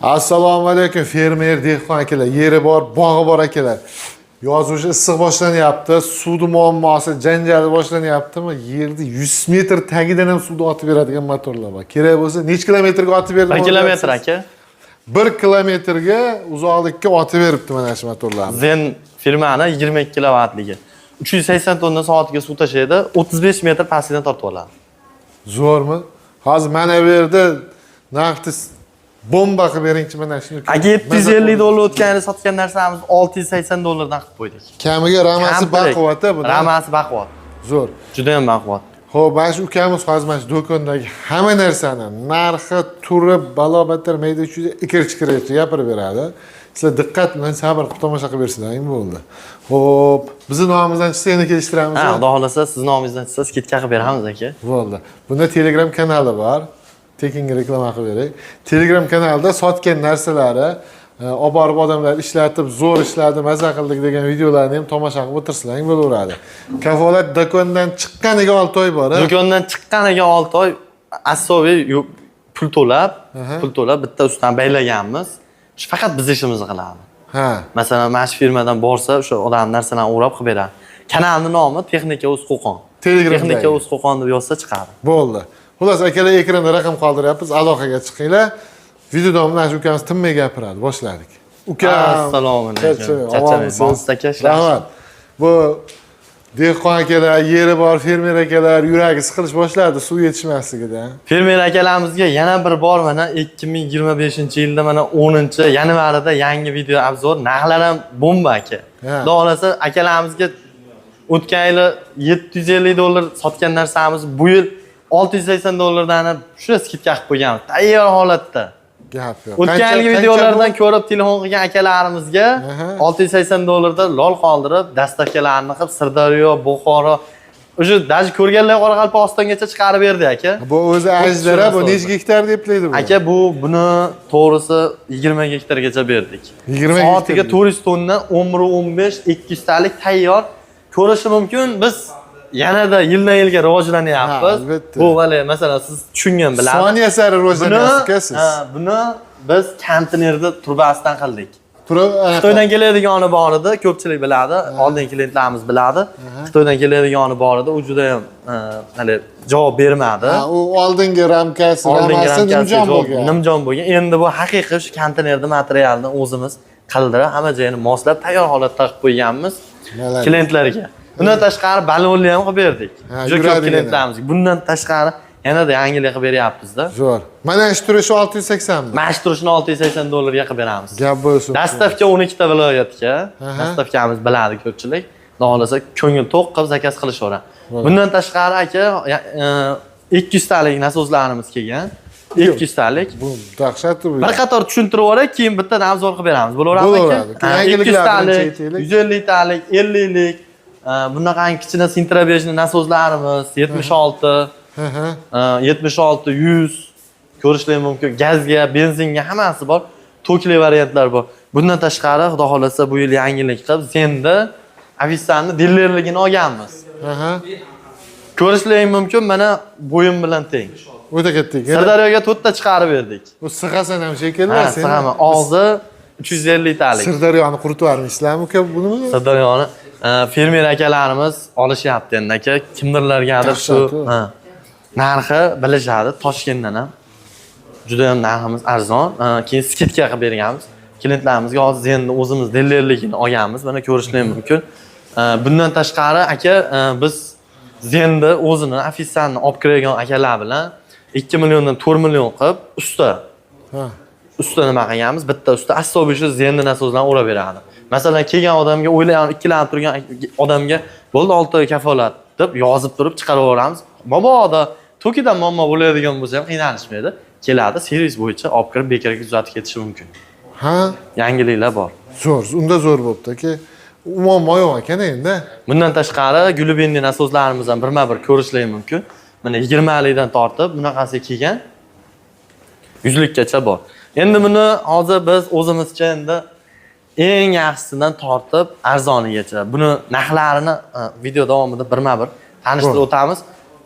Assalomu alaykum fermer dehqon akalar, yeri bor, bog'i bor akalar. Yozuv issiq boshlanyapti, suvni muammosi, janjali boshlanyaptimi? Yerda 100 metr tagidan ham suvni otib beradigan motorlar bor. Kerak bo'lsa, necha kilometrga otib berdi? 1 kilometr aka. 1 kilometrga uzoqlikka otib beribdi mana shu motorlarni. Zen firmani 22 kilovatligi. 380 tonna soatga suv tashlaydi, 35 metr pastdan tortib oladi. Zo'rmi? Hozir mana bu yerda naqd bomba qilib beringchi mana shuni. Aka 750 dollar o'tganini sotgan narsamiz 680 dollardan qilib qo'ydik. Kamiga ramasi baquvvat-a buni. Ramasi baquvvat. Zo'r. Juda ham baquvvat. Xo'p, mana shu ukamiz hozir mana shu do'kondagi hamma narsani narxi, turi, balobatlar mayda chuda ikir-chikircha gapirib beradi. Sizlar diqqat bilan sabr qilib tomosha qilib bersalaring bo'ldi. Xo'p, bizning nomimizdan chiqsa yana kelishtiramiz. Ha, xudo xolasa siz nomingizdan chiqsa skidka qilib beramiz aka. Bo'ldi. Bunda Telegram kanali bor. Tekinga reklama qilib beray. Telegram kanalida sotgan narsalari, olib borib odamlar ishlatib, zo'r ishladi, maza qildik degan videolarni ham tomosha qilib o'tirsalaring bo'laveradi. Kafolat do'kondan chiqqaniga 6 oy bor. Do'kondan chiqqaniga 6 oy asosiy pul to'lab bitta ustidan baylaganmiz. Shu faqat biz ishimizni qiladi. Ha. Masalan, mana shu firmadan borsa, o'sha odam narsalarni o'rab qilib beradi. Kanalning nomi Texnika O'z Qo'qon. Texnika O'z Qo'qon deb yozsa chiqadi. Bo'ldi. Xullas, akalar ekranda raqam qoldiryapmiz, aloqaga chiqinglar. Videoda mana shu ukamiz tinmay gapiradi. Boshladik. Ukam, assalomu alaykum. Charchamaysiz. Rahmat. Bu dehqon akalar, yeri bor fermer akalar yuragi siqilish boshladi suv yetishmasligidan. Fermer akalarimizga yana bir bor mana 2025-yilda mana 10-yanvarida yangi video obzor, narxlar ham bomba aka. Xudo xolasa akalarimizga o'tgan yili 750 dollar sotgan narsamiz bu yil 680 dollardan shuna skidka qilib qo'yganmiz. Tayyor holatda. Gap yo'q. O'tgan yilgi videolardan ko'rib telefon qilgan akalarimizga 680 dollarda lol qoldirib, dastavkalarni qilib Sirdaryo, Buxoro, o'sha daji ko'rganlar Qoraqalpog'istongacha chiqarib berdi aka. Bu o'zi ajdara, bu necha gektar deplaydi bu? Aka buni to'g'risi 20 gektargacha berdik. 20 soatiga 400 tonna 11-15 200 talik tayyor. Ko'rishi mumkin biz yanada yildan yilga rivojlanyapmiz. Bu vale masalan siz tushungan bilasiz. Soniya sari rivojlanyapsiz. Buni biz konteynerda turbasidan qildik. Xitoydan keladigani bor edi, ko'pchilik biladi, oldingi klientlarimiz biladi. Xitoydan keladigani bor edi, u juda ham hali javob bermadi. U oldingi ramkasi, nimjon bo'lgan. Nimjon bo'lgan. Endi bu haqiqiy shu konteynerda materialni o'zimiz qildirib, hamma joyini moslab tayyor holatda qilib qo'yganmiz klientlarga. Bundan tashqari balonli ham qilib berdik. Juda ko'p klientlarimizga. Bundan tashqari yanada yangilik qilib beryapmiz-da. Zo'r. Mana shu turishi 680 mi? Mana shu turishini 680 dollarga qilib beramiz. Gap bo'lsin. Dastavka 12 ta viloyatga. Dastavkamiz biladi ko'pchilik. Xudo xolasa ko'ngil to'q qilib zakaz qilishaveradi. Bundan tashqari aka 200 talik nasoslarimiz kelgan. 200 talik. Bu dahshat bu. Bir qator tushuntirib yuborib, keyin bitta navzor qilib beramiz. Bo'laveradi aka. Yangiliklarni 150 talik, 50 lik. Bunaqangi kichkina sintrabejni nasoslarimiz 76, 76, 100 ko'rishlar mumkin. Gazga, benzinga hammasi bor. Tokli variantlar bor. Bundan tashqari, xudo xolasa bu yil yangilik qilib, Zenda Avisanni dilerligini olganmiz. Ko'rishlar mumkin, mana bo'yim bilan teng. O'ta katta. Sirdaryoga 4 ta chiqarib berdik. Bu sig'asan ham shekilli, sen. Sig'aman. Og'zi 350 talik. Sirdaryoni quritib yubormisizlarmi uka buni? Sirdaryoni fermer akalarimiz olishyapti endi aka. Kimdirlargadir shu narxi bilishadi. Toshkentdan ham juda ham narximiz arzon. Keyin skidka qilib berganmiz. Klientlarimizga hozir endi o'zimiz dilerligini olganmiz. Mana ko'rishlar mumkin. Bundan tashqari aka biz Zenda o'zini ofisanni olib kirgan akalar bilan 2 milliondan 4 million qilib usta nima qilganmiz? Bitta usta asobiy shu Zenda nasoslarni o'rab beradi. Masalan, kelgan odamga o'ylayman, ikkilanib turgan odamga bo'ldi 6 oy kafolat deb yozib turib chiqarib yuboramiz. Mabodo Tokidan muammo bo'ladigan bo'lsa ham qiynalishmaydi. Keladi, servis bo'yicha olib kirib bekarga tuzatib ketishi mumkin. Ha, yangiliklar bor. Zo'r, unda zo'r bo'pti-ki. Muammo yo'q ekan endi. Bundan tashqari gulubinli nasoslarimiz ham birma-bir ko'rishlar mumkin. Mana 20 likdan tortib bunaqasi kelgan 100 likgacha bor. Endi buni hozir biz o'zimizcha endi eng yaxshisidan tortib arzonigacha buni narxlarini video davomida birma-bir tanishtirib o'tamiz.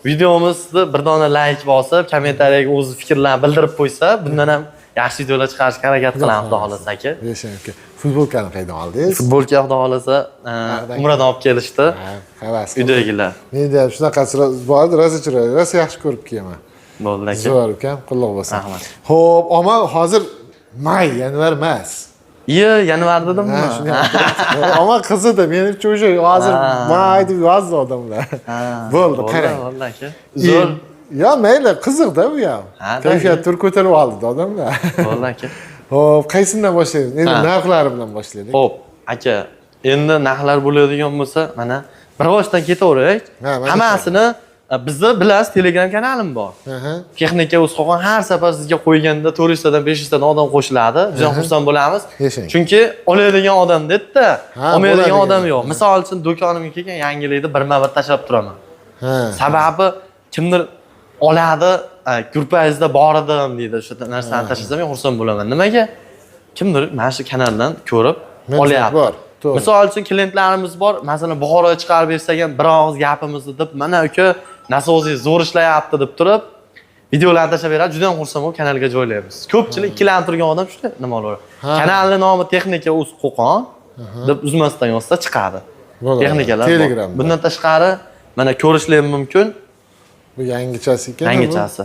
Videomizni bir dona like bosib, kommentariyaga o'z fikrlarini bildirib qo'ysa, bundan ham yaxshi videolar chiqarishga harakat qilamiz, xudo xolasa aka. Yashang aka. Futbolkani qayerdan oldingiz? Futbolka xudo xolasa Umradan olib kelishdi. Havas. Uydagilar. Menda ham shunaqasi bor edi, rosa chiroyli, rosa yaxshi ko'rib kelaman. Bo'ldi aka. Zo'r ukam, quloq bo'lsin. Rahmat. Xo'p, ammo hozir may, yanvar emas. Yanvar dedimmi? Ammo qizidi, menimcha o'sha hozir may deb yozdi odamlar. Bo'ldi, qarang. Bo'ldi aka. Zo'r. Ya mayli, qiziqda bu ham. Kayfiyat tur ko'tarib oldi odamlar. Bo'ldi aka. Xo'p, qaysidan boshlaymiz? Endi narxlari bilan boshlaylik. Xo'p, aka, endi narxlar bo'ladigan bo'lsa, mana bir boshdan ketaverak. Hammasini bizni bilasiz, Telegram kanalim bor. Texnika O'zqo'qon har safar sizga qo'yganda 400 dan 500 dan odam qo'shiladi. Biz ham xursand bo'lamiz. Chunki oladigan odam dedi-da, olmaydigan odam yo'q. Misol uchun do'konimga kelgan yangilikni birma-bir tashlab turaman. Sababi kimdir oladi, grupangizda bor edim deydi, o'sha narsani tashlasam men xursand bo'laman. Nimaga? Kimdir mana shu kanaldan ko'rib olyapti. Misol uchun klientlarimiz bor, masalan, Buxoroga chiqarib bersak ham bir og'iz gapimizni deb, mana uka nasozingiz zo'r ishlayapti deb turib, videolarni tashlab beradi. Juda ham xursand bo'lib kanalga joylaymiz. Ko'pchilik ikkilanib turgan odam shu nima bo'ladi. Kanalning nomi Texnika O'zqo'qon deb uzmasdan yozsa chiqadi. Texnikalar bor. Bundan tashqari mana ko'rishlar mumkin. Bu yangichasi ekan. Yangichasi.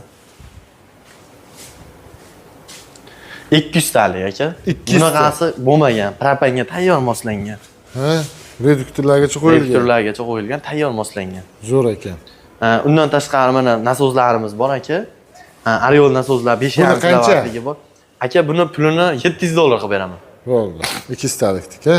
200 talik aka. Bunaqasi bo'lmagan, propanga tayyor moslangan. Reduktorlargacha qo'yilgan. Reduktorlargacha qo'yilgan, tayyor moslangan. Zo'r ekan. Undan tashqari mana nasozlarimiz bor aka. Ariol nasozlar 5,5 kilovattligi bor. Aka, buni pulini $700 qilib beraman. Bo'ldi. 200 talikdik, ha?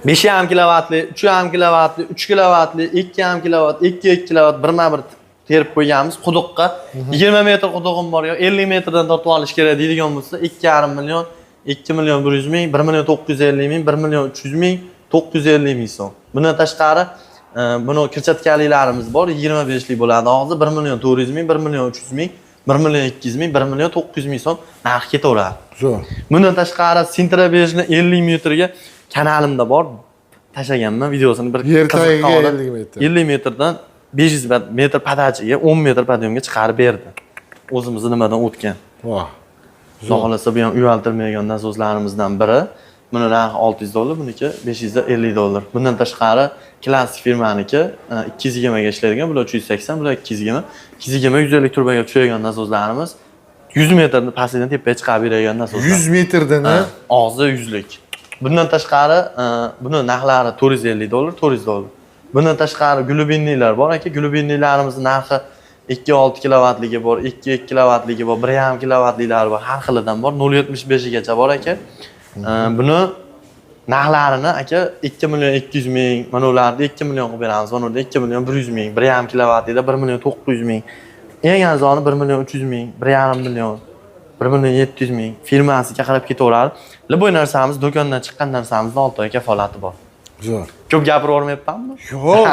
5,5 kilovatli, 3,5 kilovatli, 3 kilovatli, 2,5 kilovat, 2 kilovat birma-bir terib qo'yganmiz quduqqa. 20 metr quduqim bor yo 50 metrdan tortib olish kerak deydigan bo'lsa 2,5 million, 2 million 100 ming, 1 million 950 ming, 1 million 300 ming, 950 ming so'm. Bundan tashqari buni kirchatganliklarimiz bor, 25 lik bo'ladi og'zi 1 million 400 ming, 1 million 300 ming, 1 million 200 ming, 1 million 900 ming so'm narx ketaveradi. Zo'r. Bundan tashqari Sintrabejni 50 metrga kanalimda bor, tashlaganman videosini bir qiziqqa 50 metr. 50 metrdan 500 metr padachiga 10 metr podiyomga chiqarib berdi. O'zimizni nimadan o'tgan. Voh. Xudo xolasa bu ham uyaltirmagan nasozlarimizdan biri. Buni narxi $600, buniki $550. Bundan tashqari klassik firmaniki 220 ga ishlaydigan, bular 380, bular 220. 220 150 turbaga tushadigan nasozlarimiz 100 metrni pastdan tepaga chiqarib beradigan nasozlar. 100 metrdan og'zi 100 lik. Bundan tashqari buni narxlari $450, $400. Bundan tashqari glubinnilar bor aka. Glubinnilarimiz narxi 2,6 kilovatligi bor, 2,2 kilovatligi bor, 1,5 kilovatliklari bor, har xilidan bor. 0,75 gacha bor aka. Buni narxlarini aka 2 million 200 ming, mana ularni 2 million qilib beramiz. Mana ularda 2 million 100 ming, 1,5 kilovatlida 1 million 900 ming. Eng arzoni 1 million 300 ming, 1,5 million, 1 million 700 ming firmasiga qarab ketaveradi. Bu narsamiz do'kondan chiqqan narsamizning 6 oy kafolati bor. Zo'r. Ko'p gapiravermayapmanmi? Yo'q,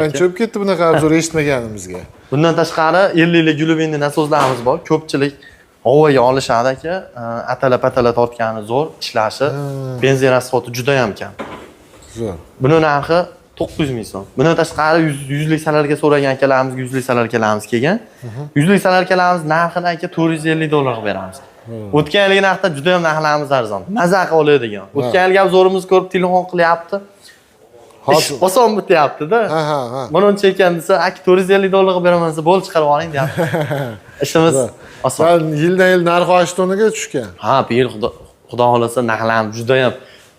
ancha ko'p ketdi bunaqa zo'r eshitmaganimizga. Bundan tashqari 50 lik gulubinni nasozlarimiz bor. Ko'pchilik ovoga olishadi aka, atala-patala tortgani zo'r, ishlashi, benzin rasxoti juda ham kam. Zo'r. Buni narxi 900 ming so'm. Bundan tashqari 100 lik salarga so'ragan akalarimiz, 100 lik salar akalarimiz kelgan. 100 lik salar akalarimiz narxini aka $450 qilib beramiz. O'tgan yilgi narxdan juda ham narxlarimiz arzon. Maza qilib oladigan. O'tgan yilgi ham zo'rimiz ko'rib telefon qilyapti. Hozir oson bityapti-da. Ha. Mana uncha ekan desa, aka $450 qilib beraman desa, bo'l chiqarib oling deyapti. Ishimiz oson. Yildan-yil narx oshtoniga tushgan. Ha, bu yil xudo xolasa narxlarimiz juda ham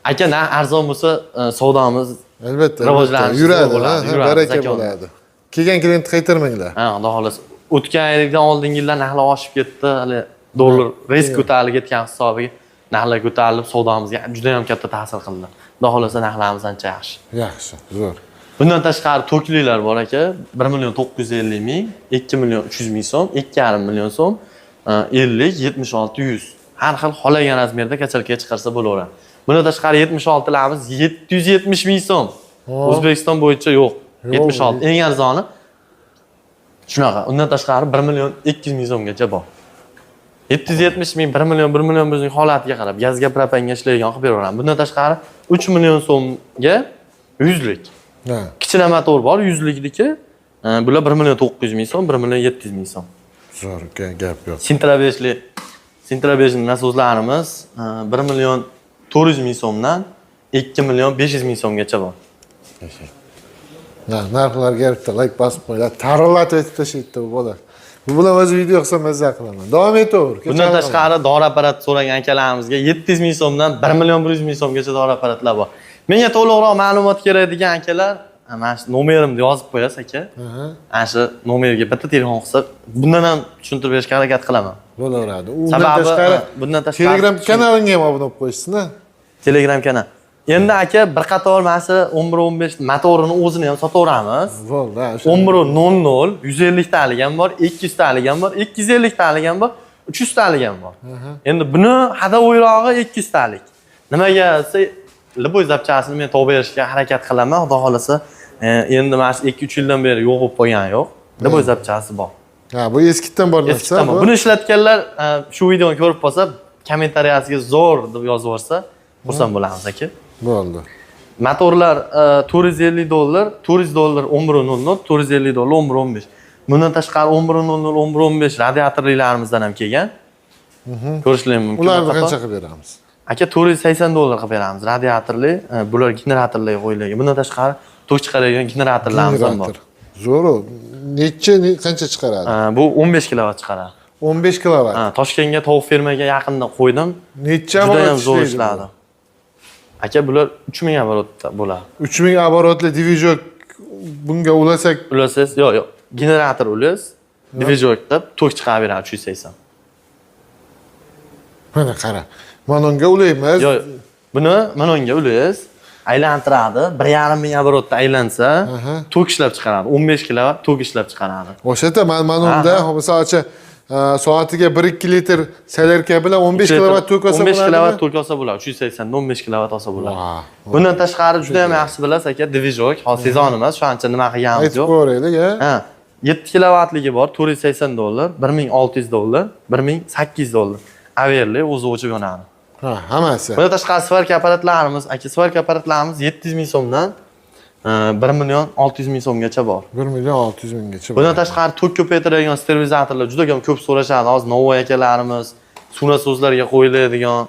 aka narx arzon bo'lsa, savdomiz albatta rivojlanishi yuradi, baraka bo'ladi. Kelgan klient qaytarmanglar. Ha, xudo xolasa. O'tgan yildan oldingi yillar narxlar oshib ketdi, hali dollar risk ko'tarilib ketgan hisobiga narxlar ko'tarilib savdomizga juda ham katta ta'sir qildi. Xudo xolasa narxlarimiz ancha yaxshi. Yaxshi, zo'r. Bundan tashqari toklilar bor aka, 1 million 950 ming, 2 million 300 ming so'm, 2,5 million so'm, 50, 76, 100. Har xil xohlagan razmerda kachalkaga chiqarsa bo'laveradi. Bundan tashqari 76 larimiz 770 ming so'm. O'zbekiston bo'yicha yo'q. 76 eng arzoni. Shunaqa. Undan tashqari 1 million 200 ming so'mgacha bor. 770 ming, 1 million, 1 million bizning holatiga qarab gazga, propanga ishlaydigan qilib beraveramiz. Bundan tashqari 3 million so'mga 100 lik. Kichkina motor bor, 100 likniki. Bular 1 million 900 ming so'm, 1 million 700 ming so'm. Zo'r, gap yo'q. Sintra 5li Sintra 5ning nasozlarimiz 1 million 400 ming so'mdan 2 million 500 ming so'mgacha bor. Narxlarga bitta like bosib qo'yinglar. Tarollatib aytib tashlaydi bu bola. Bu bilan o'zi video qilsa mazza qilaman. Davom etaver. Bundan tashqari dori apparat so'ragan akalarimizga 700 ming so'mdan 1 million 100 ming so'mgacha dori apparatlar bor. Menga to'liqroq ma'lumot kerak degan akalar, mana shu nomerimni yozib qo'yasiz aka. Ana shu nomerga bitta telefon qilsa, bundan ham tushuntirib berishga harakat qilaman. Bo'laveradi. Bundan tashqari Telegram kanalimga ham obuna bo'lib qo'yishsin-a. Telegram kanal. Endi aka bir qator mana shu 11-15 motorini o'zini ham sotaveramiz. Bo'ldi. 1100 150 talik ham bor, 200 talik ham bor, 250 talik ham bor, 300 talik ham bor. Endi buni hadavoyrog'i 200 talik. Nimaga desa, liboy zapchasini men topib berishga harakat qilaman, xudo xolasa. Endi mana shu 2-3 yildan beri yo'q bo'lib qolgani yo'q. Liboy zapchasi bor. Ha, bu eskidan bor narsa. Buni ishlatganlar shu videoni ko'rib qolsa, kommentariyasiga zo'r deb yozib yuborsa, xursand bo'lamiz aka. Bo'ldi. Motorlar $450, $400 11.00, $450 11.15. Bundan tashqari 11.00, 11.15 radiatorliklarimizdan ham kelgan. Ko'rishlaring mumkin. Ularni qancha qilib beramiz? Aka $480 qilib beramiz. Radiatorli, bular generatorlarga qo'yilgan. Bundan tashqari tok chiqaradigan generatorlarimiz ham bor. Zo'r. Qancha chiqaradi? Bu 15 kilovat chiqaradi. 15 kilovat. Toshkentga tovuq fermaga yaqinda qo'ydim. Necha juda ham zo'r ishladi. Aka bular 3000 оборотda bo'ladi. 3000 оборотli divizor bunga ulasak, ulasangiz, yo'q. Generator ulas, divizor deb tok chiqarib beradi 380. Mana qara. Mana unga ulaymiz. Yo'q. Buni mana unga ulaysiz, aylantiradi. 1,5 ming оборотda aylansa, tok ishlab chiqaradi. 15 kilovat tok ishlab chiqaradi. O'shada mana unda, masalan, soatiga 1-2 litr salerka bilan 15 kilovat tok olsa bo'ladi. 15 kilovat tok olsa bo'ladi. 380 dan 15 kilovat olsa bo'ladi. Bundan tashqari juda ham yaxshi bilasiz aka, divizor, hozir sezon emas, shu ancha nima qilganimiz yo'q. Aytib ko'raylik, ha. 7 kilovatligi bor, $480, $1600, $1800. Averli o'zi o'chib yonadi. Ha, hammasi. Bundan tashqari svarka apparatlarimiz, aka svarka apparatlarimiz 700 ming so'mdan 1 million 600 ming so'mgacha bor. 1 million 600 minggacha bor. Bundan tashqari tok ko'paytiradigan sterilizatorlar juda ham ko'p so'rashadi. Hozir Novoy akalarimiz suvna so'zlarga qo'yiladigan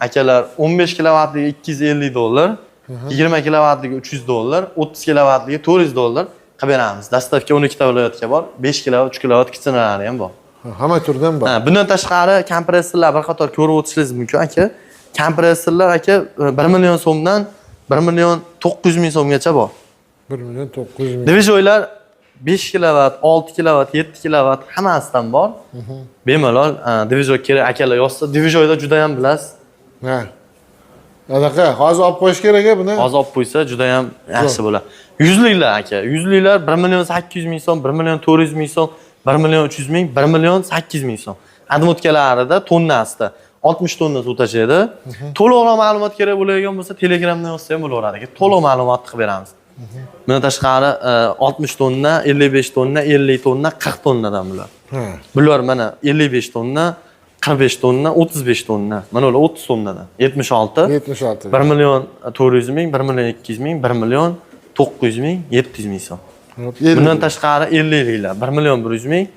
akalar 15 kilovatligi $250, 20 kilovatligi $300, 30 kilovatligi $400 qilib beramiz. Dastavka 12 ta viloyatga bor, 5 kilovat, 3 kilovat kitchenalari ham bor. Hamma turdan bor. Bundan tashqari kompressorlar bir qator ko'rib o'tishingiz mumkin aka. Kompressorlar aka 1 million so'mdan 1 million 900 ming so'mgacha bor. 1 million 900 ming. Divizorlar 5 kilovat, 6 kilovat, 7 kilovat hammasidan bor. Bemalol divizor kerak akalar yozsa, divizorda juda ham bilasiz. Ha. Anaqa, hozir olib qo'yish kerak buni. Hozir olib qo'ysa juda ham yaxshi bo'ladi. 100liklar aka, 100liklar 1 million 800 ming so'm, 1 million 400 ming so'm, 1 million 300 ming, 1 million 800 ming so'm. Admotkalarida tonnasida 60 tonna suv tashlaydi. To'liq ma'lumot kerak bo'ladigan bo'lsa, Telegramdan yozsa ham bo'laveradi. To'liq ma'lumot qilib beramiz. Bundan tashqari 60 tonna, 55 tonna, 50 tonna, 40 tonnadan bular. Bular mana 55 tonna, 45 tonna, 35 tonna. Mana ular 30 tonnadan. 76. 76. 1 million 400 ming, 1 million 200 ming, 1 million 900 ming, 700 ming so'm. Bundan tashqari 50liklar 1 million 100 ming,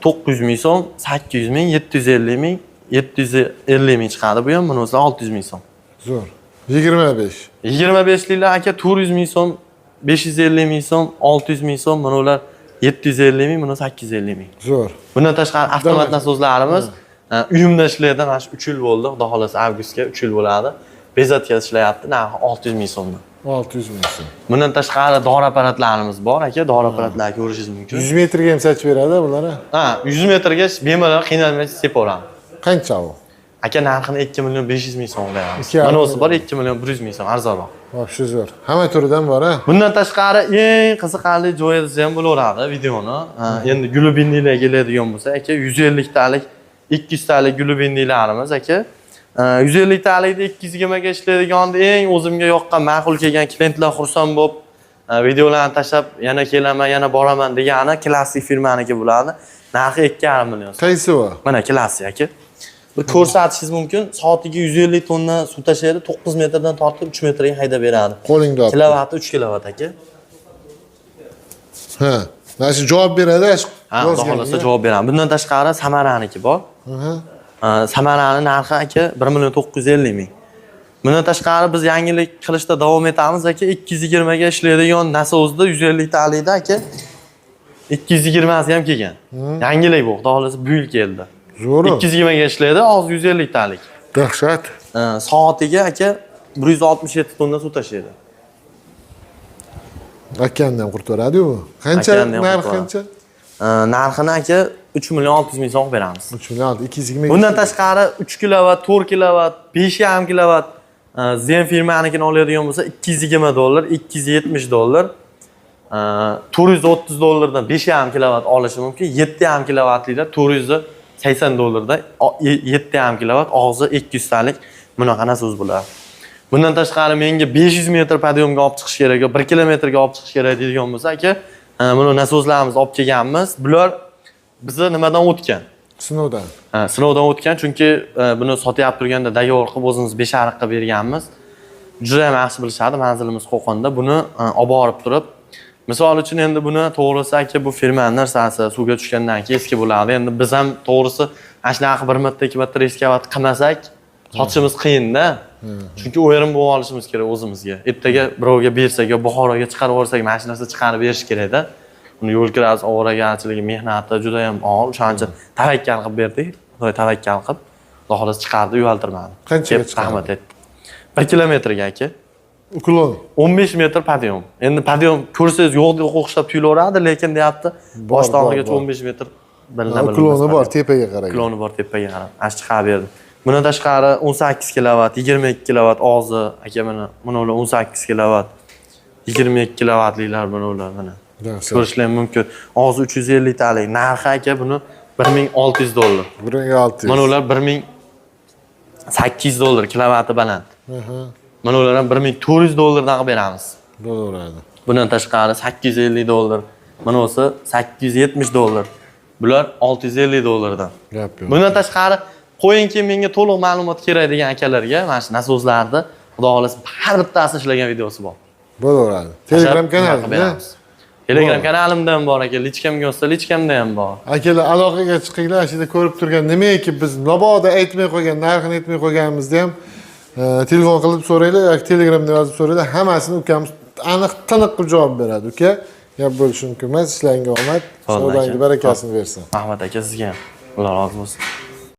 900 ming so'm, 800 ming, 750 ming, 750 ming chiqadi bu ham, bunisi 600 ming so'm. Zo'r. 25. 25liklar aka 400 ming so'm, 550 ming so'm, 600 ming so'm, mana ular 750 ming, buni 850 ming. Zo'r. Bundan tashqari avtomat nasoslarimiz uyimda ishlaydi, mana shu 3 yil bo'ldi, xudo xolasa avgustga 3 yil bo'ladi. Bezatka ishlayapti, narxi 600 ming so'mdan. 600 ming so'm. Bundan tashqari dori apparatlarimiz bor aka, dori apparatlarni ko'rishingiz mumkin. 100 metrga ham sachib beradi bular. Ha, 100 metrga bemalol qiynalmay sepaveramiz. Qancha u? Aka narxini 2 million 500 ming so'm beramiz. Mana o'zi bor 2 million 100 ming so'm arzonroq. Vosh zo'r. Hamma turidan bor, ha. Bundan tashqari eng qiziqarli joyi ham bo'laveradi videoni. Endi glubinnilar keladigan bo'lsa, aka 150 talik, 200 talik glubinnilarimiz aka. 150 talikda 220 ga ishlaydiganda eng o'zimga yoqqan, ma'qul kelgan klientlar xursand bo'lib, videolarni tashlab, yana kelaman, yana boraman degani klassik firmaniki bo'ladi. Narxi 2,5 million. Qaysi u? Mana klassik aka. Bir ko'rsatishingiz mumkin, soatiga 150 tonna suv tashlaydi, 9 metrdan tortib 3 metrga haydab beradi. Qo'lingda olib. Kilovati 3 kilovat aka. Ha. Mana shu javob beradi, Ha, xudo xolasa javob beraman. Bundan tashqari Samaraniki bor. Samarani narxi aka 1.950 ming. Bundan tashqari biz yangilik qilishda davom etamiz aka. 220 ga ishlaydigan nasozda 150 talikda aka 220 ham kelgan. Yangilik bu, xudo xolasa bu yil keldi. Zo'r. 220 ga ishlaydi, hozir 150 talik. Dahshat. Soatiga aka 167 tonna suv tashlaydi. Akanni ham qurtaradi-ku. Qancha Akanni ham narx qurtaradi. qancha? Narxini aka 3 million 600 ming so'm beramiz. 3 million 220. Bundan tashqari 3 kilovat, 4 kilovat, 5,5 kilovat Zen firmanikini oladigan bo'lsa $220, $270, $430dan 5,5 kilovat olishi mumkin. 7,5 kilovatliklar $480dan 7,5 kilovat, og'zi 200 talik bunaqa nasoz bo'ladi. Bundan tashqari menga 500 metr podiumga olib chiqish kerak, 1 kilometrga olib chiqish kerak deydigan bo'lsa aka, buni nasozlarimizni olib kelganmiz. Bular bizni nimadan o'tgan? Sinovdan. Sinovdan o'tgan, chunki buni sotyapti turganda dogovor qilib o'zimiz 5,5 qilib berganmiz. Juda ham yaxshi bilishadi, manzilimiz Qo'qonda. Buni olib borib turib, misol uchun endi buni to'g'risi aka bu firmaning narsasi suvga tushgandan keyin eski bo'ladi. Endi biz ham to'g'risi ana shunaqa bir marta, ikki marta reskavat qilmasak, sotishimiz qiyin-da. Chunki o'yirim bo'lib olishimiz kerak o'zimizga. Ertaga birovga bersak yo Buxoroga chiqarib yuborsak, mashinasi chiqarib berish kerak-da. Uni yo'l kirasi, ovoragarchiligi, mehnati juda ham og'ir. O'shaning uchun tavakkal qilib berdik. Xudo tavakkal qilib, Xudo xolos chiqardi, uyaltirmadi. Qanchaga chiqardi? Rahmat etdi. 1 kilometrga aka. Uklon. 15 metr podium. Endi podium ko'rsangiz yo'qdek o'xshab tuyulaveradi, lekin deyapti, boshdan-oxirigacha 15 metr bilinadi. Ukloni bor, tepaga qarang. Ukloni bor, tepaga qarab. Ash chiqarib berdi. Bundan tashqari 18 kilovat, 22 kilovat og'zi aka mana ular 18 kilovat, 22 kilovatliklar mana ular mana. Ko'rishlar mumkin. Og'zi 350 talik. Narxi aka buni $1,600. 1,600. Mana ular $1,800 kilovati baland. Mana ular ham $1,400 dan qilib beramiz. Bo'laveradi. Bundan tashqari $850. Mana o'si $870. Bular $650 dan. Gap yo'q. Bundan tashqari qo'yingki menga to'liq ma'lumot kerak degan akalarga mana shu nasozlarni xudo xolasa har bittasini ishlagan videosi bor. Bo'laveradi. Telegram kanalimda. Telegram kanalimdan bor aka, lichkamga olsa lichkamda ham bor. Akalar aloqaga chiqinglar, shunda ko'rib turgan nimaiki biz mabodo aytmay qo'ygan, narxini aytmay qo'yganimizda ham telefon qilib so'raylar yoki Telegramda yozib so'raylar, hammasini ukamiz aniq tiniq qilib javob beradi, uka. Gap bo'lishi mumkin emas, ishlaringga omad, savdangga barakasini bersin. Rahmat aka sizga ham. Alloh rozi bo'lsin.